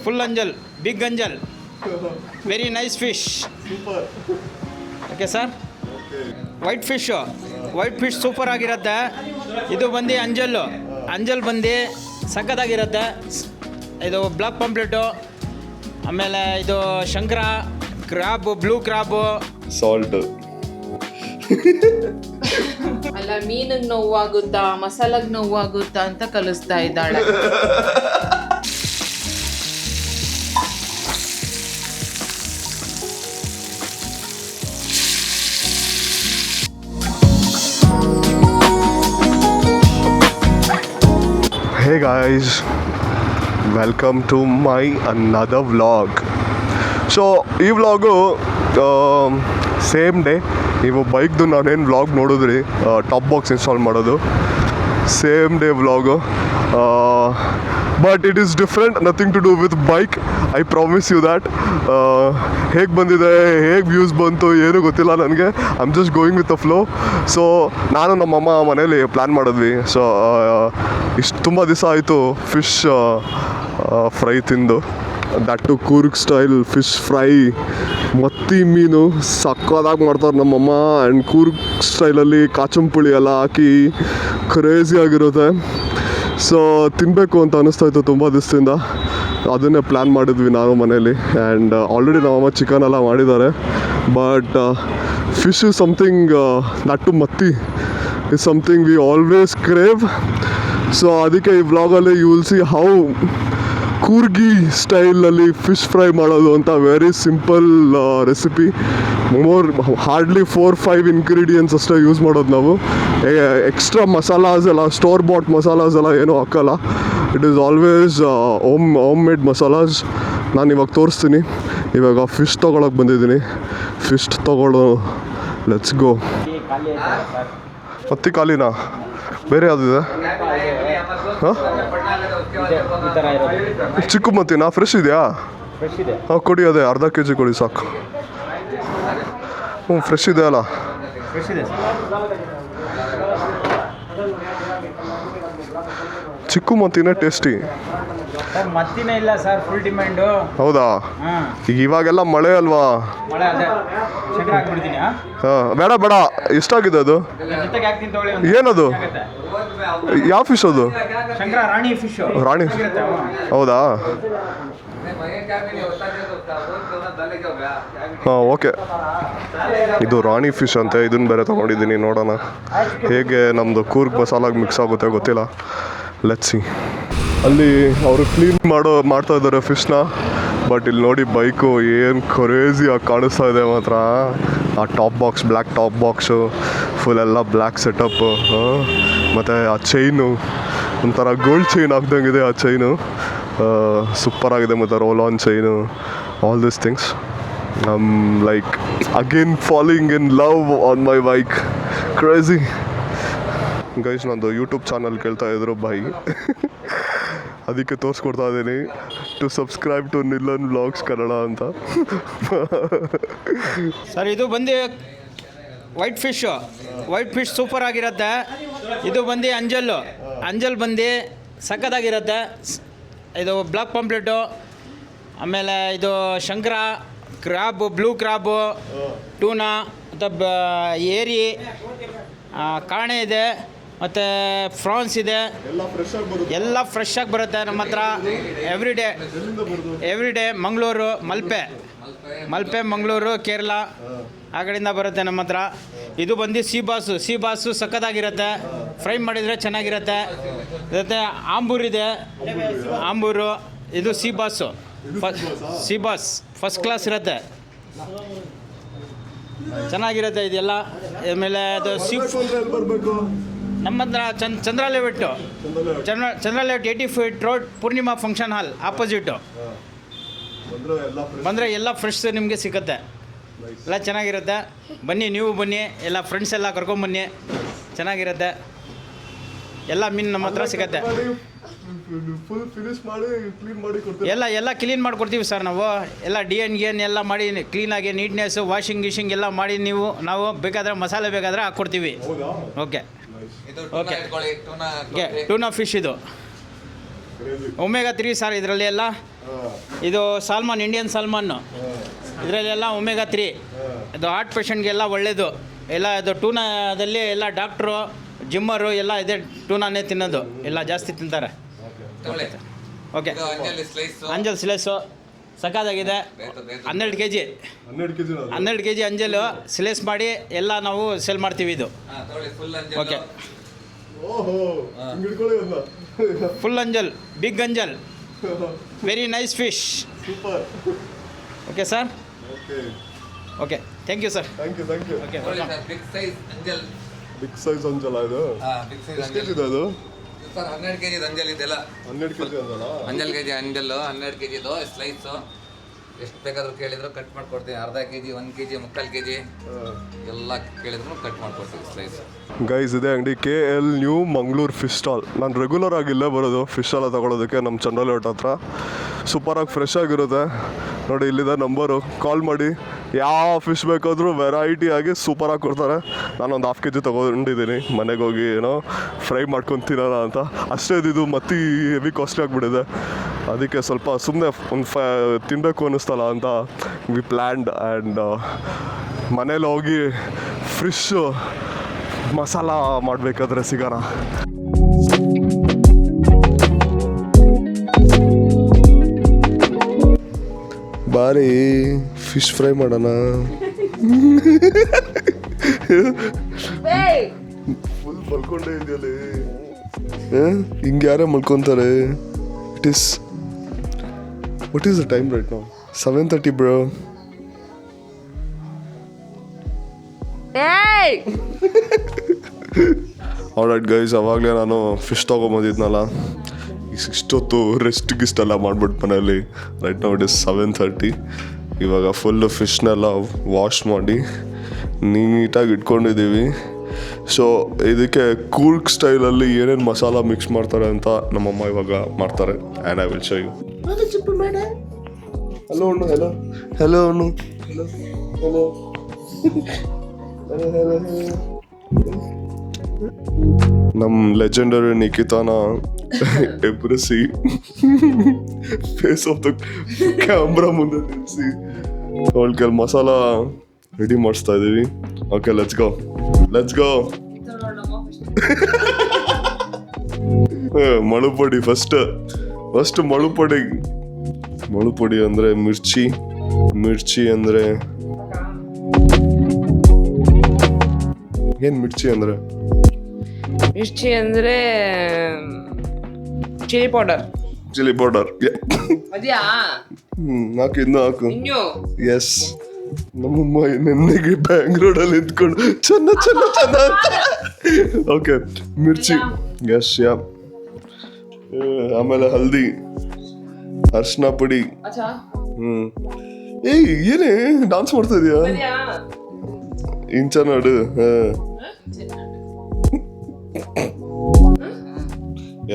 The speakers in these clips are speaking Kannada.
ಫುಲ್ ಅಂಜಲ್, ಬಿಗ್ ಅಂಜಲ್, very nice fish. Okay sir. White fish super ಆಗಿರುತ್ತೆ. ಇದು ಬಂದು ಅಂಜಲ್ ಬಂದು ಸಖತ್ತಾಗಿರುತ್ತೆ. ಇದು ಬ್ಲಾಕ್ ಪಾಂಪ್ಲೆಟು, ಆಮೇಲೆ ಇದು ಶಂಕರ, ಕ್ರಾಬು, ಬ್ಲೂ ಕ್ರಾಬು, ಸಾಲ್ಟ್. ಅಲ್ಲ, ಮೀನಿಗೆ ನೋವಾಗುತ್ತಾ ಮಸಾಲಾಗ ನೋವಾಗುತ್ತಾ ಅಂತ ಕಲಿಸ್ತಾ ಇದ್ದಾಳೆ. Hey guys, welcome to my another vlog. So ಈ ವ್ಲಾಗು ಸೇಮ್ ಡೇ. ನೀವು ಬೈಕ್ದು ನಾನೇನು ವ್ಲಾಗ್ ನೋಡಿದ್ರಿ, ಟಾಪ್ ಬಾಕ್ಸ್ ಇನ್ಸ್ಟಾಲ್ ಮಾಡೋದು, same day vlog. But it is different, nothing to do with bike, I promise you that. ಹೇಗೆ ಬಂದಿದೆ, ಹೇಗೆ ವ್ಯೂಸ್ ಬಂತು ಏನೂ ಗೊತ್ತಿಲ್ಲ ನನಗೆ. I am just going with a flow. So ನಾನು ನಮ್ಮಮ್ಮ ಮನೇಲಿ ಪ್ಲ್ಯಾನ್ ಮಾಡಿದ್ವಿ. ಸೊ ಇಷ್ಟು ತುಂಬ ದಿವಸ ಆಯಿತು ಫಿಶ್ ಫ್ರೈ ತಿಂದು. That too Coorg style fish fry, ಮತ್ತಿ ಮೀನು ಸಕ್ಕದಾಗಿ ಮಾಡ್ತಾರೆ ನಮ್ಮಮ್ಮ. ಆ್ಯಂಡ್ ಕೂರ್ಗ್ ಸ್ಟೈಲಲ್ಲಿ ಕಾಚಂಪುಳಿ ಎಲ್ಲ ಹಾಕಿ ಕ್ರೇಜಿ ಆಗಿರುತ್ತೆ. ಸೊ ತಿನ್ನಬೇಕು ಅಂತ ಅನ್ನಿಸ್ತಾಯಿತ್ತು ತುಂಬ ದಿವಸದಿಂದ. ಅದನ್ನೇ ಪ್ಲ್ಯಾನ್ ಮಾಡಿದ್ವಿ ನಾವು ಮನೇಲಿ. ಆ್ಯಂಡ್ ಆಲ್ರೆಡಿ ನಮ್ಮಮ್ಮ ಚಿಕನ್ ಎಲ್ಲ ಮಾಡಿದ್ದಾರೆ. But fish is something, that too ಮತ್ತಿ is something we always crave. So ಅದಕ್ಕೆ ಈ ವ್ಲಾಗಲ್ಲಿ you will see how Coorgi ಸ್ಟೈಲಲ್ಲಿ ಫಿಶ್ ಫ್ರೈ ಮಾಡೋದು ಅಂತ. Very simple recipe. Hardly 4-5 ingredients ಅಷ್ಟೇ ಯೂಸ್ ಮಾಡೋದು ನಾವು. ಎಕ್ಸ್ಟ್ರಾ ಮಸಾಲಾಸ್ ಎಲ್ಲ, ಸ್ಟೋರ್ ಬಾಟ್ ಮಸಾಲಾಸ್ ಎಲ್ಲ ಏನೂ ಹಾಕಲ್ಲ. It is always home made masalas. ನಾನು ಇವಾಗ ತೋರಿಸ್ತೀನಿ. ಇವಾಗ ಫಿಶ್ ತೊಗೊಳಕ್ಕೆ ಬಂದಿದ್ದೀನಿ. ಫಿಶ್ ತೊಗೊಳ್ಳೋ, ಲೆಟ್ಸ್ ಗೋ. ಮತ್ತಿ ಖಾಲಿನಾ? ಬೇರೆ ಯಾವುದಿದೆ? ಹಾಂ, ಚಿಕ್ಕು ಮತ್ತಿನಾ? ಫ್ರೆಶ್ ಇದೆಯಾ? ಹಾಂ ಕೊಡಿ, ಅದೇ ಅರ್ಧ kg ಕೊಡಿ ಸಾಕು. ಹ್ಞೂ ಫ್ರೆಶ್ ಇದೆ ಅಲ್ಲ? ಚಿಕ್ಕು ಮತ್ತಿನೇ ಟೇಸ್ಟಿ. ಮತ್ತಿನೇ ಇಲ್ಲ ಸರ್, ಫುಲ್ ಡಿಮ್ಯಾಂಡು. ಹೌದಾ? ಈಗ ಇವಾಗೆಲ್ಲ ಮಳೆ ಅಲ್ವಾ? ಹಾಂ ಬೇಡ ಬೇಡ. ಎಷ್ಟಾಗಿದೆ ಅದು? ಏನದು? ಯಾವ ಫಿಶ್ ಅದು? ರಾಣಿ. ಹೌದಾ? ಹಾಂ ಓಕೆ. ಇದು ರಾಣಿ ಫಿಶ್ ಅಂತೆ. ಇದನ್ನು ಬೇರೆ ತೊಗೊಂಡಿದ್ದೀನಿ. ನೋಡೋಣ ಹೇಗೆ ನಮ್ಮದು ಕೂರ್ಗ್ ಮಸಾಲಾಗಿ ಮಿಕ್ಸ್ ಆಗುತ್ತೆ ಗೊತ್ತಿಲ್ಲ. Let's see. ಅಲ್ಲಿ ಅವರು ಕ್ಲೀನ್ ಮಾಡ್ತಾ ಇದ್ದಾರೆ ಫಿಶ್ನ. ಬಟ್ ಇಲ್ಲಿ ನೋಡಿ ಬೈಕು ಏನು ಕ್ರೇಜಿಯಾಗಿ ಕಾಣಿಸ್ತಾ ಇದೆ ಮಾತ್ರ. ಆ top box, black top box, full ಎಲ್ಲ ಬ್ಲ್ಯಾಕ್ ಸೆಟಪ್ಪು. ಮತ್ತು ಆ ಚೈನು ಒಂಥರ ಗೋಲ್ಡ್ ಚೈನ್ ಹಾಕ್ದಂಗಿದೆ. ಆ ಚೈನು ಸೂಪರಾಗಿದೆ. ಮತ್ತು roll on chain, all this things. Like again falling in love on my bike. Crazy guys. ನಂದು ಯೂಟ್ಯೂಬ್ ಚಾನಲ್ ಕೇಳ್ತಾ ಇದ್ರು ಬಾಯಿ, ಅದಕ್ಕೆ ತೋರಿಸ್ಕೊಡ್ತಾ ಇದ್ದೀನಿ. ಟು ಸಬ್ಸ್ಕ್ರೈಬ್ ಟು ನಿಲ್ಲನ್ ವ್ಲಾಗ್ಸ್ ಕನ್ನಡ ಅಂತ. ಸರ್ ಇದು ಬಂದು ವೈಟ್ ಫಿಶ್ ಸೂಪರ್ ಆಗಿರುತ್ತೆ. ಇದು ಬಂದು ಅಂಜಲ್ ಬಂದು ಸಖತ್ತಾಗಿರುತ್ತೆ. ಇದು ಬ್ಲಾಕ್ ಪಾಂಪ್ಲೆಟು, ಆಮೇಲೆ ಇದು ಶಂಕರ, ಕ್ರಾಬು, ಬ್ಲೂ ಕ್ರಾಬು, ಟೂನಾ, ಮತ್ತು ಏರಿ, ಕಾಣೆ ಇದೆ, ಮತ್ತು ಫ್ರಾನ್ಸ್ ಇದೆ. ಎಲ್ಲ ಫ್ರೆಶ್ ಆಗಿ ಬರುತ್ತೆ ನಮ್ಮ ಹತ್ರ. ಎವ್ರಿ ಡೇ ಮಂಗಳೂರು, ಮಲ್ಪೆ ಮಂಗಳೂರು, ಕೇರಳ ಆ ಕಡೆಯಿಂದ ಬರುತ್ತೆ ನಮ್ಮ ಹತ್ರ. ಇದು ಬಂದು ಸೀ ಬಾಸು ಸಖತ್ತಾಗಿರುತ್ತೆ. ಫ್ರೈ ಮಾಡಿದರೆ ಚೆನ್ನಾಗಿರುತ್ತೆ. ಮತ್ತು ಆಂಬೂರು. ಇದು ಸೀ ಬಾಸ್ ಫಸ್ಟ್ ಕ್ಲಾಸ್ ಇರುತ್ತೆ, ಚೆನ್ನಾಗಿರುತ್ತೆ ಇದೆಲ್ಲ. ಆಮೇಲೆ ಅದು ನಮ್ಮ ಹತ್ರ Chandra layout 80 feet road, Poornima function hall opposite ಬಂದರೆ ಎಲ್ಲ ಫ್ರೆಶ್ ನಿಮಗೆ ಸಿಗುತ್ತೆ. ಎಲ್ಲ ಚೆನ್ನಾಗಿರುತ್ತೆ. ಬನ್ನಿ, ನೀವು ಬನ್ನಿ, ಎಲ್ಲ ಫ್ರೆಂಡ್ಸ್ ಎಲ್ಲ ಕರ್ಕೊಂಬನ್ನಿ, ಚೆನ್ನಾಗಿರುತ್ತೆ. ಎಲ್ಲ ಮೀನು ನಮ್ಮ ಹತ್ರ ಸಿಗುತ್ತೆ. ಎಲ್ಲ ಕ್ಲೀನ್ ಮಾಡಿಕೊಡ್ತೀವಿ ಸರ್ ನಾವು. ಎಲ್ಲ DN ಎಲ್ಲ ಮಾಡಿ ಕ್ಲೀನಾಗಿ ನೀಟ್ನೆಸ್ಸು, ವಾಷಿಂಗ್ ಎಲ್ಲ ಮಾಡಿ ನಾವು ಬೇಕಾದರೆ ಮಸಾಲೆ ಬೇಕಾದರೆ ಹಾಕ್ಕೊಡ್ತೀವಿ. ಓಕೆ. ಟೂನಾ ಫಿಶ್ ಇದು ಒಮೆಗಾ 3 ಸರ್ ಇದರಲ್ಲಿ ಎಲ್ಲ. ಇದು ಸಾಲ್ಮನ್, ಇಂಡಿಯನ್ ಸಾಲ್ಮನ್ನು. ಇದರಲ್ಲೆಲ್ಲ ಒಮೆಗಾ 3. ಇದು ಹಾರ್ಟ್ ಪೇಷಂಟ್ಗೆಲ್ಲ ಒಳ್ಳೆಯದು. ಎಲ್ಲ ಇದು ಟೂನಾದಲ್ಲಿ ಎಲ್ಲ ಡಾಕ್ಟ್ರು, ಜಿಮ್ಮರು ಎಲ್ಲ ಇದೆ ಟೂನಾನೇ ತಿನ್ನೋದು. ಎಲ್ಲ ಜಾಸ್ತಿ ತಿಂತಾರೆ. ಓಕೆ, ಅಂಜಲ್ ಸ್ಲೈಸು ಸಖತ್ತಾಗಿದೆ. 12 kg 12 kg ಅಂಜಲು ಸ್ಲೈಸ್ ಮಾಡಿ ಎಲ್ಲ ನಾವು ಸೇಲ್ ಮಾಡ್ತೀವಿ. ಇದು ಓಕೆ, ಫುಲ್ ಅಂಜಲ್, ಬಿಗ್ ಅಂಜಲ್, very nice fish. Okay sir, okay, thank you sir. Okay, big size ಅಂಜಲ್ ಇದು. ಎಷ್ಟಿದೆ ಅದು ಸರ್? 12 kg ಅಂಜಲ್ ಇದೆಲ್ಲ. 12 kg ಅಂಜಲ, 12 kg ಅಂಜಲ್ಲು, 12 kg ಇದು ಸ್ಲೈಸು. ಎಷ್ಟು ಬೇಕಾದ್ರೂ ಕೇಳಿದ್ರು ಕಟ್ ಮಾಡ್ಕೊಡ್ತೀವಿ. ಅರ್ಧ kg, 1 kg, 3/4 kg ಎಲ್ಲ ಕೇಳಿದ್ರು ಕಟ್ ಮಾಡ್ಕೊಡ್ತೀವಿ ಸ್ಲೈಸ್. ಗೈಸ್, ಇದೆ ಅಂಗಡಿ KL new Mangaluru fish stall. ನಾನು ರೆಗ್ಯುಲರ್ ಆಗಿ ಇಲ್ಲೇ ಬರೋದು ಫಿಶ್ ಎಲ್ಲ ತಗೊಳ್ಳೋದಕ್ಕೆ. ನಮ್ಮ ಚಂದ್ರಲೇಔಟ್ ಹತ್ರ ಸೂಪರಾಗಿ ಫ್ರೆಶ್ ಆಗಿರುತ್ತೆ ನೋಡಿ. ಇಲ್ಲಿದೆ ನಂಬರು, ಕಾಲ್ ಮಾಡಿ. ಯಾವ ಫಿಶ್ ಬೇಕಾದರೂ ವೆರೈಟಿ ಆಗಿ ಸೂಪರಾಗಿ ಕೊಡ್ತಾರೆ. ನಾನೊಂದು 1/2 kg ತೊಗೊಂಡಿದ್ದೀನಿ ಮನೆಗೆ ಹೋಗಿ ಏನೋ ಫ್ರೈ ಮಾಡ್ಕೊಂಡು ತಿನ್ನೋಣ ಅಂತ. ಅಷ್ಟೇ, ಇದು ಮತ್ತೆ ಹೆವಿ ಕಾಸ್ಟ್ಲಿ ಆಗಿಬಿಟ್ಟಿದೆ. ಅದಕ್ಕೆ ಸ್ವಲ್ಪ ಸುಮ್ಮನೆ ಒಂದು ತಿನ್ನಬೇಕು ಅನ್ನಿಸ್ತಲ್ಲ ಅಂತ ವಿ ಪ್ಲ್ಯಾಂಡ್. ಆ್ಯಂಡ್ ಮನೇಲಿ ಹೋಗಿ ಫ್ರಿಶ್ ಮಸಾಲ ಮಾಡಬೇಕಾದ್ರೆ ಸಿಗೋಣ. ಬಾರಿ ಫಿಶ್ ಫ್ರೈ ಮಾಡೋಣ. ಫುಲ್ ಮಲ್ಕೊಂಡೇ ಇದೆಯಲ್ಲ, ಹಿಂಗೆ ಯಾರೇ ಮಲ್ಕೊತಾರೆ. What is the time right now? 7:30 bro. Hey! Alright guys, ಅವಾಗಲೇ ನಾನು ಫಿಶ್ ತೊಗೊಂಬಂದಿದ್ನಲ್ಲ, ಇಷ್ಟೊತ್ತು ರೆಸ್ಟ್ ಗಿಸ್ಟ್ ಎಲ್ಲ ಮಾಡ್ಬಿಟ್ಟು ಮನೇಲಿ. Right now it is 7:30. ಇವಾಗ ಫುಲ್ಲು ಫಿಶ್ನೆಲ್ಲ ವಾಶ್ ಮಾಡಿ ನೀಟಾಗಿ ಇಟ್ಕೊಂಡಿದ್ದೀವಿ. ಸೊ ಇದಕ್ಕೆ ಕೂರ್ಗ್ ಸ್ಟೈಲಲ್ಲಿ ಏನೇನು ಮಸಾಲ ಮಿಕ್ಸ್ ಮಾಡ್ತಾರೆ ಅಂತ ನಮ್ಮಮ್ಮ ಇವಾಗ ಮಾಡ್ತಾರೆ. And I will show you. Hello ಅಣ್ಣು, ಹೆಲೋ ಹೆಲೋ ಅಣ್ಣು, ಹೆಲೋ ಹೆಲೋ ಹೆಲೋ ಹೆಲೋ. ನಮ್ಮ ಲೆಜೆಂಡರಿ ನಿಖಿತಾನ ಎಬ್ರಿಸಿ ಫೇಸ್ ಆಫ್ ದ ಕ್ಯಾಮ್ರಾ ಮುಂದೆ ನಿಲ್ಲಿಸಿ ಅವಳ ಕೆಲ ಮಸಾಲ ರೆಡಿ ಮಾಡಿಸ್ತಾ ಇದ್ದೀವಿ. Okay, let's go. ಮಳುಪೊಡಿ ಫಸ್ಟ್ ಮಳುಪೊಡಿ ಅಂದರೆ ಮಿರ್ಚಿ ಅಂದರೆ ಏನು? ಮಿರ್ಚಿ ಅಂದರೆ ಚಿಲ್ಲಿ ಪೌಡರ್. ಹಾಕು, ಇನ್ನೂ ಹಾಕು. ಎಸ್, ನಮ್ಮಮ್ಮ ನೆನ್ನೆಗೆ ಬ್ಯಾಂಗ್ಳೂರಲ್ಲಿ ನಿಂತ್ಕೊಂಡು ಚೆನ್ನ. ಓಕೆ, ಮಿರ್ಚಿ. ಎಸ್, ಯಾ. ಆಮೇಲೆ ಹಲ್ದಿ, ಅರ್ಶಿನ ಪುಡಿ. ಏಯ್, ಏನೇ ಡಾನ್ಸ್ ಮಾಡ್ತಾ ಇದೀಯಾ? ಇಂಚ ನೋಡು.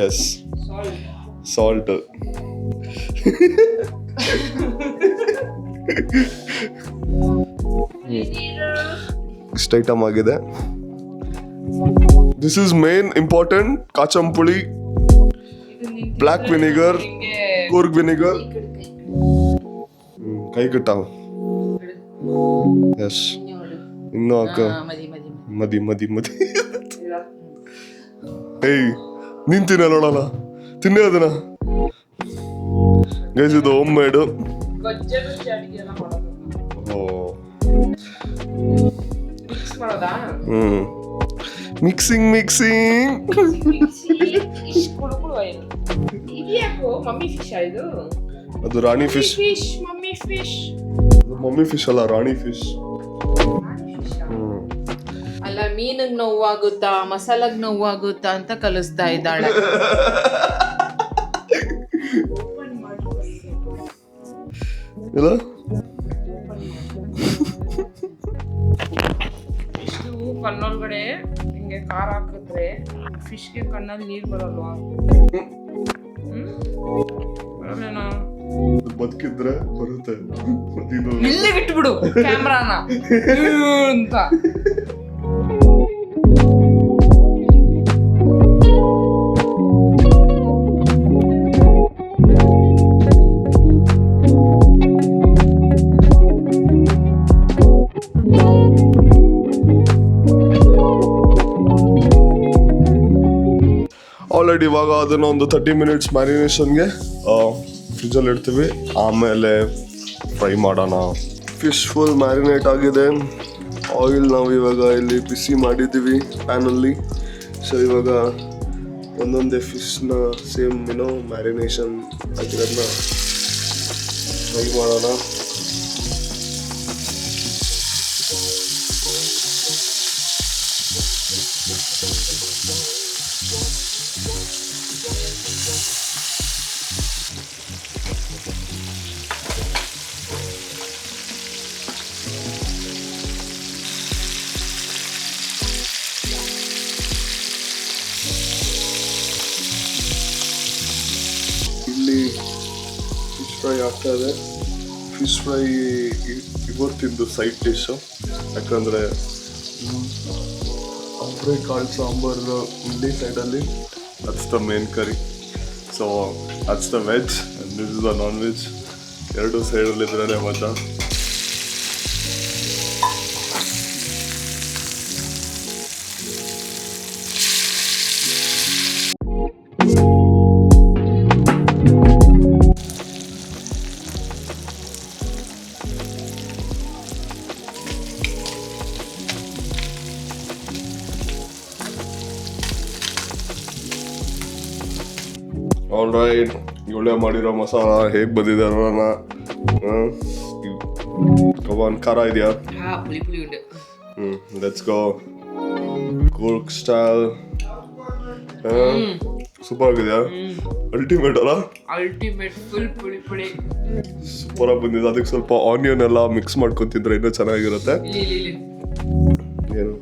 Yes, salt. ಇಷ್ಟು ಐಟಮ್ ಆಗಿದೆ. This is main important. Kachampuli, black vinegar, Coorg vinegar. ಕೈ ಕಟ್ಟಾವ. ಎಸ್, ಇನ್ನೂ ಹಾಕ. ಮದಿ. ಏಯ್, ನೀನ್ ತಿನ್ನ ನೋಡೋಣ, ತಿನ್ನೇ ಅದನ್ನ. ಗೈಸ್, ಇದು ಹೋಮ್ ಮೇಡು. ಮಿಕ್ಸಿಂಗ್ ಅದು ರಾಣಿ ಫಿಶ್. ಮಮ್ಮಿ ಫಿಶ್ ಅಲ್ಲ, ರಾಣಿ ಫಿಶ್. ಅಲ್ಲ, ಮೀನಿಗೆ ನೋವಾಗುತ್ತಾ, ಮಸಾಲಾಗ್ ನೋವಾಗುತ್ತಾ ಅಂತ ಕಲಿಸ್ತಾ ಇದ್ದಾಳೆ. ಇಲ್ಲ, ಕಣ್ಣೊಳಗಡೆ ಹಿಂಗೆ ಖಾರ ಹಾಕಿದ್ರೆ ಫಿಶ್ಗೆ ಕಣ್ಣಲ್ಲಿ ನೀರು ಬರಲ್ವಾ? ಬರಲ್ಲೇನೋ? ಬದುಕಿದ್ರೆ ಬರುತ್ತೆ. ಇಲ್ಲಿಗೆ ಇಟ್ಬಿಡು ಕ್ಯಾಮ್ರಾನ ಅಂತ. ಇವಾಗ ಅದನ್ನು ಒಂದು 30 ಮಿನಿಟ್ಸ್ ಮ್ಯಾರಿನೇಷನ್ಗೆ ಫ್ರಿಜ್ಜಲ್ಲಿ ಇಡ್ತೀವಿ. ಆಮೇಲೆ ಫ್ರೈ ಮಾಡೋಣ. ಫಿಶ್ ಫುಲ್ ಮ್ಯಾರಿನೇಟ್ ಆಗಿದೆ. ಆಯಿಲ್ ನಾವು ಇವಾಗ ಇಲ್ಲಿ ಬಿಸಿ ಮಾಡಿದ್ದೀವಿ ಪ್ಯಾನಲ್ಲಿ. ಸೊ ಇವಾಗ ಒಂದೊಂದೇ ಫಿಶ್ನ ಸೇಮ್ ಮ್ಯಾರಿನೇಷನ್ ಆಗಿರೋದನ್ನ ಫ್ರೈ ಮಾಡೋಣ. ಇಲ್ಲಿ ಫಿಶ್ ಫ್ರೈ ಆಗ್ತಾ ಇದೆ. ಫಿಶ್ ಫ್ರೈ ಇವತ್ತಿಂದು ಸೈಡ್ ಡಿಶ್ಶು. ಯಾಕಂದರೆ ಅವರೆಕಾಳು ಸಾಂಬಾರು ಇಲ್ಲಿ ಸೈಡಲ್ಲಿ that's the main curry. So that's the veg and this is the non veg. ಎರಡು ಸೈಡಲ್ಲಿದ್ರೇ ಮಜಾ. ಆಲ್ ರೈಟ್, ಇವಳೆ ಮಾಡಿರೋ ಮಸಾಲ ಹೇಗೆ ಬಂದಿದೆ ನೋಡೋಣ. ಕಮಾನ್, ಖಾರ ಇದೆಯಾ? ಪುಳಿ ಪುಳಿ ಉಂಡೆ. Let's go. Coorg style. Super ಆಗಿದೆಯಾ? ಅಲ್ಟಿಮೇಟ್ ಅಲ್ಲ? ಅಲ್ಟಿಮೇಟ್, ಫುಲ್ ಪುಳಿ ಪುಳಿ. ಸೂಪರ್ ಆಗಿ ಬಂದಿದೆ. ಅದಕ್ಕೆ ಸ್ವಲ್ಪ ಆನಿಯನ್ ಎಲ್ಲ ಮಿಕ್ಸ್ ಮಾಡ್ಕೊತಿದ್ರೆ ಇನ್ನೂ ಚೆನ್ನಾಗಿರುತ್ತೆ. ಏನು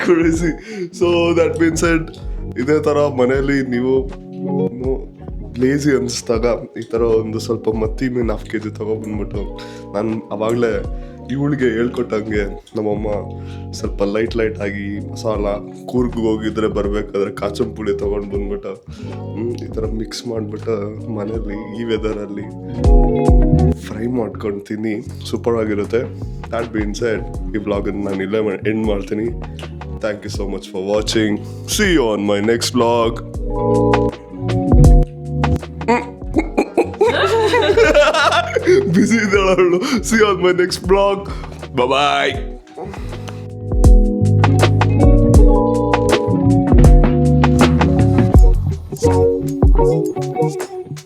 crazy. So that means it, ಇದೇ ಥರ ಮನೆಯಲ್ಲಿ ನೀವು ಲೇಜಿ ಅನಿಸ್ದಾಗ ಈ ಥರ ಒಂದು ಸ್ವಲ್ಪ ಮತ್ತಿ ಮೀನು 1/2 kg ತೊಗೊಬಂದ್ಬಿಟ್ಟು, ನಾನು ಆವಾಗಲೇ ಇವಳಿಗೆ ಹೇಳ್ಕೊಟ್ಟಂಗೆ ನಮ್ಮಮ್ಮ ಸ್ವಲ್ಪ ಲೈಟ್ ಆಗಿ ಮಸಾಲ ಕೂರ್ಗ್ ಹೋಗಿದ್ರೆ ಬರಬೇಕಾದ್ರೆ ಕಾಚಂ ಪುಡಿ ತೊಗೊಂಡು ಬಂದ್ಬಿಟ್ಟು ಈ ಥರ ಮಿಕ್ಸ್ ಮಾಡಿಬಿಟ್ಟು ಮನೇಲಿ ಈ ವೆದರಲ್ಲಿ ಫ್ರೈ ಮಾಡ್ಕೊಂಡು ತಿನ್ನಿ. ಸೂಪರ್ ಆಗಿರುತ್ತೆ. ದ್ಯಾಟ್ ಬೀನ್ ಸೆಡ್, ಈ ವ್ಲಾಗನ್ನು ನಾನು ಇಲ್ಲೇ ಎಂಡ್ ಮಾಡ್ತೀನಿ. Thank you so much for watching. See you on my next vlog. Busy idala. See you on my next vlog. Bye bye.